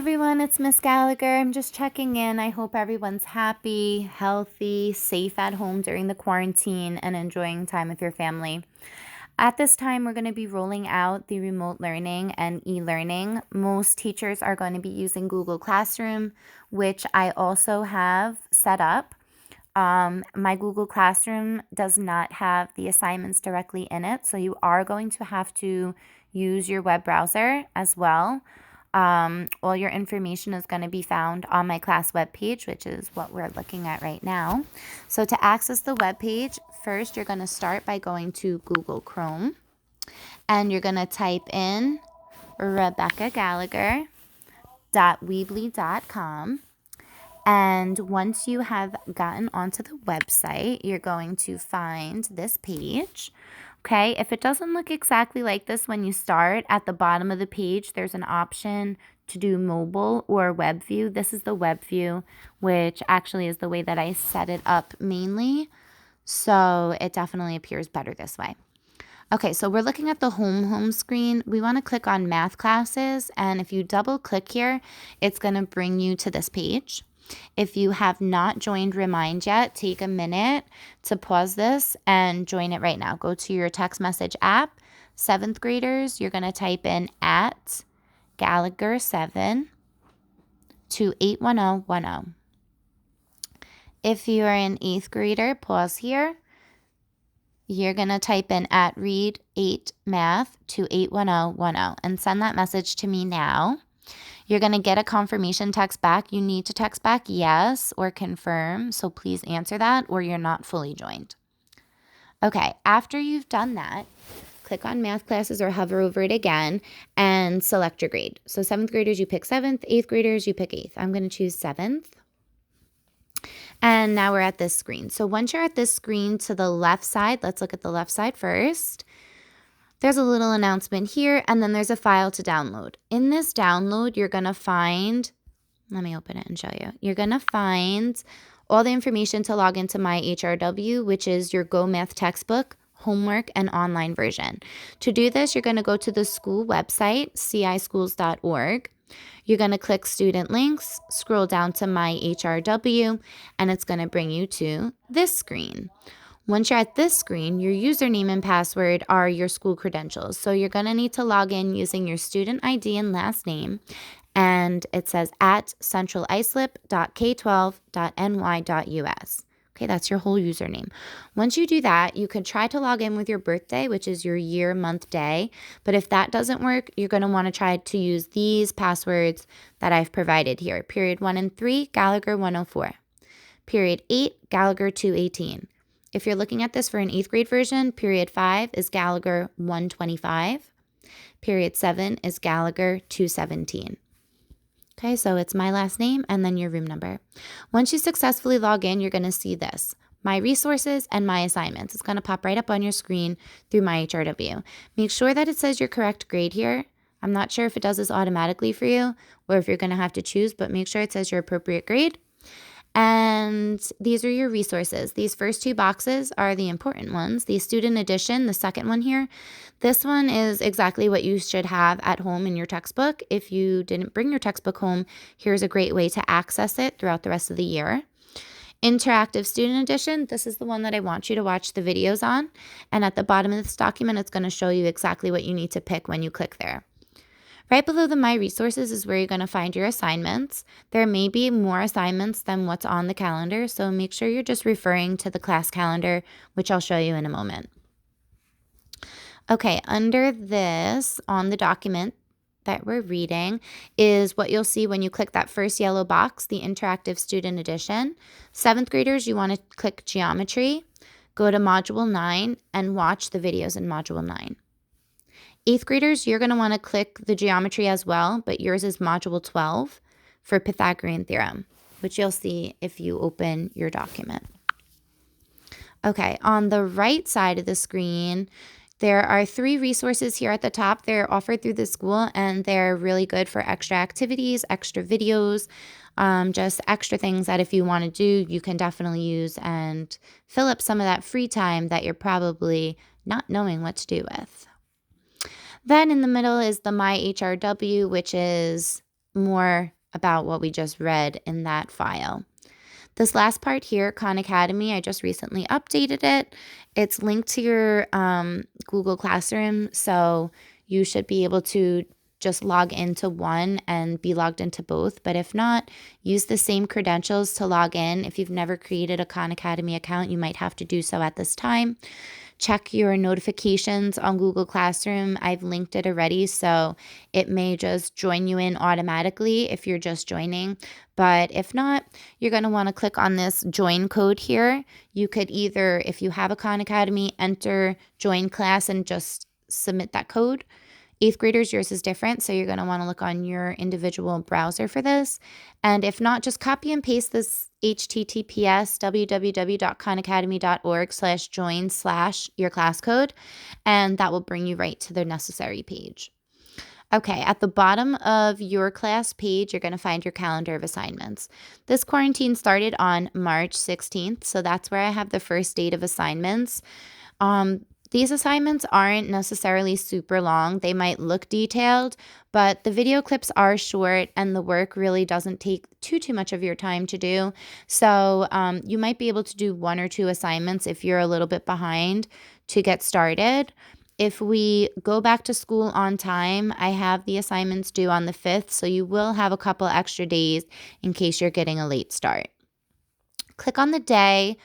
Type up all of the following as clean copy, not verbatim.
everyone, it's Miss Gallagher. I'm just checking in. I hope everyone's happy, healthy, safe at home during the quarantine and enjoying time with your family. At this time, we're going to be rolling out the remote learning and e-learning. Most teachers are going to be using Google Classroom, which I also have set up. My Google Classroom does not have the assignments directly in it, so you are going to have to use your web browser as well. All your information is going to be found on my class webpage, which is what we're looking at right now. So to access the webpage, first you're going to start by going to Google Chrome, and you're going to type in RebeccaGallagher.weebly.com. And once you have gotten onto the website, you're going to find this page. Okay, if it doesn't look exactly like this when you start, at the bottom of the page, there's an option to do mobile or web view. This is the web view, which actually is the way that I set it up mainly. So it definitely appears better this way. Okay, so we're looking at the home screen. We want to click on math classes, and if you double click here, it's going to bring you to this page. If you have not joined Remind yet, take a minute to pause this and join it right now. Go to your text message app. 7th graders, you're going to type in at Gallagher7 to 81010. If you're an 8th grader, pause here. You're going to type in at read8math to 81010 and send that message to me now. You're going to get a confirmation text back. You need to text back yes or confirm, so please answer that or you're not fully joined. Okay, after you've done that, click on math classes or hover over it again and select your grade. So 7th graders, you pick 7th. 8th graders, you pick 8th. I'm going to choose 7th. And now we're at this screen. So once you're at this screen to the left side, let's look at the left side first. There's a little announcement here, and then there's a file to download. In this download, you're going to find, let me open it and show you. You're going to find all the information to log into My HRW, which is your Go Math textbook, homework, and online version. To do this, you're going to go to the school website, cischools.org. You're going to click Student Links, scroll down to My HRW, and it's going to bring you to this screen. Once you're at this screen, your username and password are your school credentials. So you're going to need to log in using your student ID and last name. And it says at centralislip.k12.ny.us. Okay, that's your whole username. Once you do that, you can try to log in with your birthday, which is your year, month, day. But if that doesn't work, you're going to want to try to use these passwords that I've provided here. Period 1 and 3, Gallagher 104. Period 8, Gallagher 218. If you're looking at this for an 8th grade version, period 5 is Gallagher 125. Period 7 is Gallagher 217. Okay, so it's my last name and then your room number. Once you successfully log in, you're going to see this, My Resources and My Assignments. It's going to pop right up on your screen through My HRW. Make sure that it says your correct grade here. I'm not sure if it does this automatically for you or if you're going to have to choose, but make sure it says your appropriate grade. And these are your resources. These first 2 boxes are the important ones. The student edition, the second one here, this one is exactly what you should have at home in your textbook. If you didn't bring your textbook home, here's a great way to access it throughout the rest of the year. Interactive Student Edition, this is the one that I want you to watch the videos on. And at the bottom of this document, it's going to show you exactly what you need to pick when you click there. Right below the My Resources is where you're going to find your assignments. There may be more assignments than what's on the calendar, so make sure you're just referring to the class calendar, which I'll show you in a moment. Okay, under this, on the document that we're reading, is what you'll see when you click that first yellow box, the Interactive Student Edition. 7th graders, you want to click Geometry, go to Module 9, and watch the videos in Module 9. 8th graders, you're going to want to click the geometry as well, but yours is Module 12 for Pythagorean Theorem, which you'll see if you open your document. Okay, on the right side of the screen, there are 3 resources here at the top. They're offered through the school, and they're really good for extra activities, extra videos, just extra things that if you want to do, you can definitely use and fill up some of that free time that you're probably not knowing what to do with. Then in the middle is the My HRW, which is more about what we just read in that file. This last part here, Khan Academy, I just recently updated it. It's linked to your Google Classroom, so you should be able to just log into one and be logged into both. But if not, use the same credentials to log in. If you've never created a Khan Academy account, you might have to do so at this time. Check your notifications on Google Classroom. I've linked it already, so it may just join you in automatically if you're just joining. But if not, you're going to want to click on this join code here. You could either, if you have a Khan Academy, enter join class and just submit that code. 8th graders, yours is different, so you're going to want to look on your individual browser for this. And if not, just copy and paste this https www.khanacademy.org/join/your class code, and that will bring you right to the necessary page. Okay, at the bottom of your class page, you're going to find your calendar of assignments. This quarantine started on March 16th, so that's where I have the first date of assignments. These assignments aren't necessarily super long. They might look detailed, but the video clips are short and the work really doesn't take too much of your time to do. So you might be able to do 1 or 2 assignments if you're a little bit behind to get started. If we go back to school on time, I have the assignments due on the 5th, so you will have a couple extra days in case you're getting a late start. Click on the day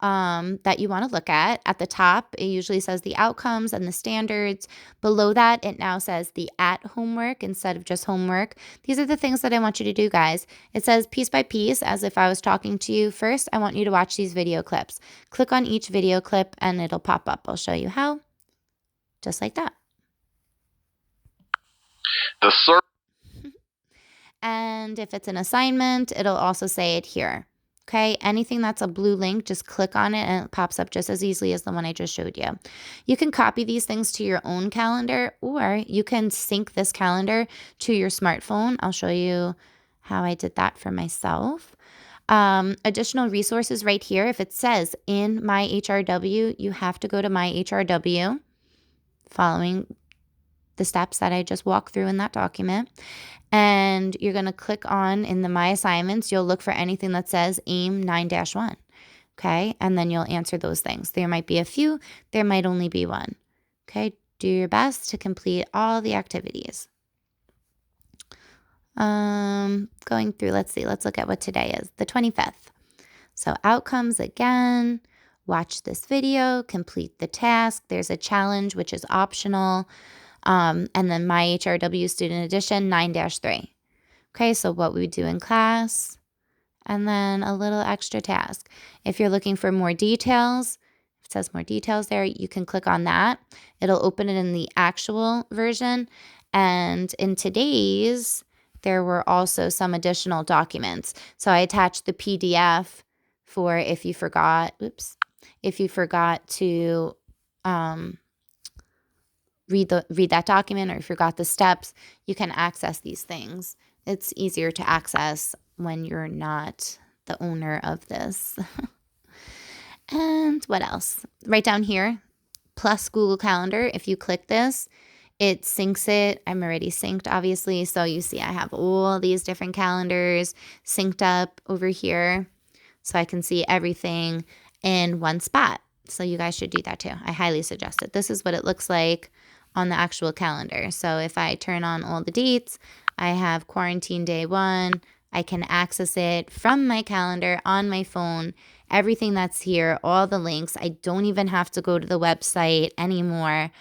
that you want to look at. At the top, it usually says the outcomes and the standards. Below that, it now says the at homework instead of just homework. These are the things that I want you to do, guys. It says piece by piece, as if I was talking to you. First, I want you to watch these video clips. Click on each video clip and it'll pop up. I'll show you how. Just like that. And if it's an assignment, it'll also say it here. Okay, anything that's a blue link, just click on it and it pops up just as easily as the one I just showed you. You can copy these things to your own calendar, or you can sync this calendar to your smartphone. I'll show you how I did that for myself. Additional resources right here. If it says in my HRW, you have to go to my HRW following the steps that I just walked through in that document. And you're going to click on in the My Assignments, you'll look for anything that says AIM 9-1. Okay, and then you'll answer those things. There might be a few, there might only be one. Okay, do your best to complete all the activities. Going through, let's see, let's look at what today is, the 25th. So outcomes again, watch this video, complete the task. There's a challenge, which is optional. And then my HRW Student Edition 9-3. Okay, so what we do in class, and then a little extra task. If you're looking for more details, it says more details there, you can click on that. It'll open it in the actual version. And in today's, there were also some additional documents. So I attached the PDF for if you forgot, to read that document, or if you forgot the steps, you can access these things. It's easier to access when you're not the owner of this. And what else? Right down here, plus Google Calendar. If you click this, it syncs it. I'm already synced, obviously. So you see I have all these different calendars synced up over here. So I can see everything in one spot. So you guys should do that too. I highly suggest it. This is what it looks like on the actual calendar. So if I turn on all the dates, I have quarantine day 1. I can access it from my calendar on my phone. Everything that's here, all the links. I don't even have to go to the website anymore.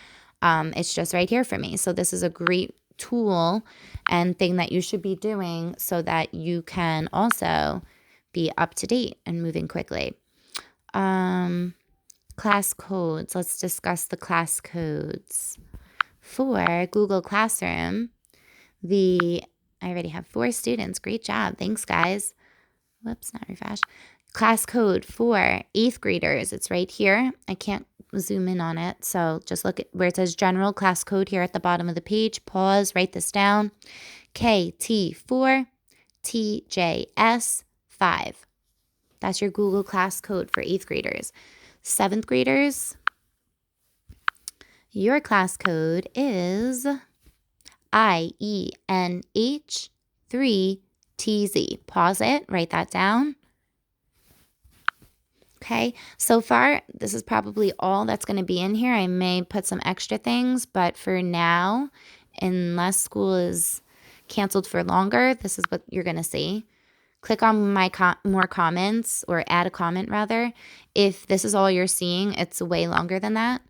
It's just right here for me. So this is a great tool and thing that you should be doing so that you can also be up to date and moving quickly. Class codes. Let's discuss the class codes. For Google Classroom, I already have 4 students. Great job. Thanks, guys. Whoops, not refresh. Class code for 8th graders. It's right here. I can't zoom in on it, so just look at where it says general class code here at the bottom of the page. Pause, write this down. KT4, TJS5. That's your Google class code for 8th graders. 7th graders, your class code is IENH 3TZ. Pause it, write that down. Okay, so far, this is probably all that's going to be in here. I may put some extra things, but for now, unless school is canceled for longer, this is what you're going to see. Click on my more comments, or add a comment rather. If this is all you're seeing, it's way longer than that.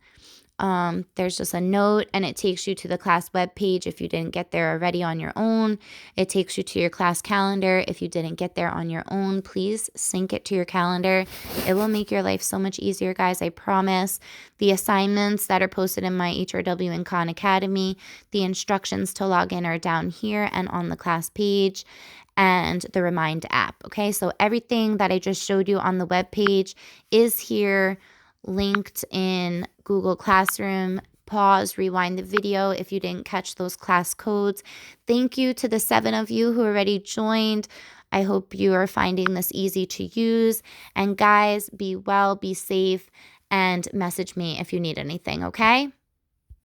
There's just a note, and it takes you to the class web page if you didn't get there already on your own. It takes you to your class calendar. If you didn't get there on your own, please sync it to your calendar. It will make your life so much easier, guys, I promise. The assignments that are posted in my HRW and Khan Academy, the instructions to log in are down here and on the class page, and the Remind app. Okay, so everything that I just showed you on the web page is here, linked in Google Classroom. Pause, rewind the video if you didn't catch those class codes. Thank you to the 7 of you who already joined. I hope you are finding this easy to use. And guys, be well, be safe, and message me if you need anything, okay?